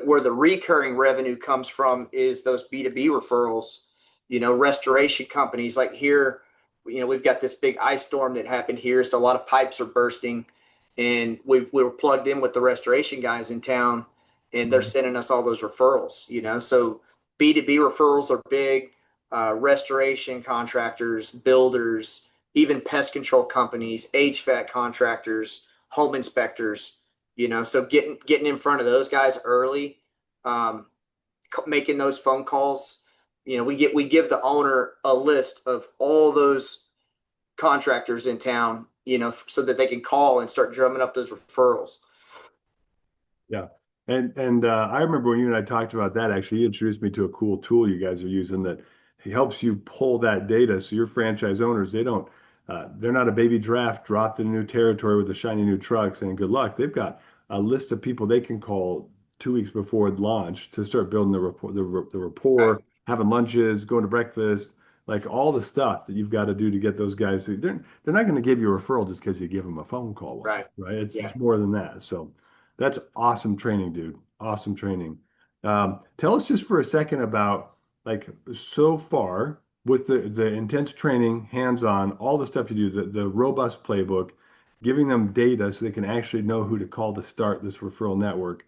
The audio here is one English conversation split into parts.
where the recurring revenue comes from is those B2B referrals, restoration companies like here, we've got this big ice storm that happened here. So a lot of pipes are bursting, and we were plugged in with the restoration guys in town, and they're sending us all those referrals, so B2B referrals are big. Restoration contractors, builders, even pest control companies, HVAC contractors, home inspectors, so getting in front of those guys early, making those phone calls. We give the owner a list of all those contractors in town, so that they can call and start drumming up those referrals. Yeah. And I remember when you and I talked about that, actually, you introduced me to a cool tool you guys are using that helps you pull that data. So your franchise owners, they're not a baby giraffe dropped in a new territory with a shiny new truck saying good luck. They've got a list of people they can call 2 weeks before launch to start building the rapport, Right. having lunches, going to breakfast, like all the stuff that you've got to do to get those guys. They're not going to give you a referral just because you give them a phone call, Right. right? It's Yeah. more than that. So that's awesome training, dude. Awesome training. Tell us just for a second about like so far with the intense training, hands-on, all the stuff you do, the robust playbook, giving them data so they can actually know who to call to start this referral network.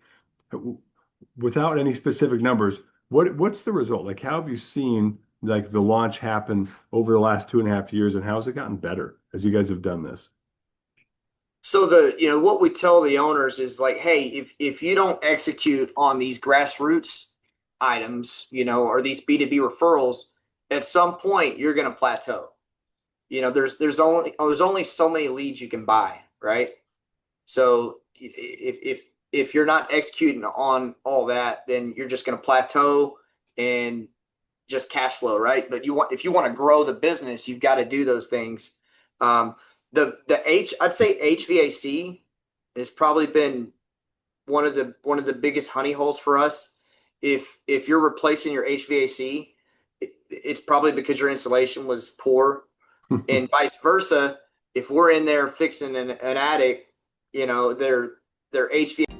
Without any specific numbers, what's the result? Like, how have you seen like the launch happen over the last 2.5 years, and how has it gotten better as you guys have done this? So what we tell the owners is like, hey, if you don't execute on these grassroots items, or these B2B referrals, at some point you're going to plateau. There's only so many leads you can buy, right? So if you're not executing on all that, then you're just going to plateau and just cash flow, right? But if you want to grow the business, you've got to do those things. Um, I'd say HVAC has probably been one of the biggest honey holes for us. If you're replacing your HVAC, it's probably because your installation was poor, and vice versa. If we're in there fixing an attic, their HVAC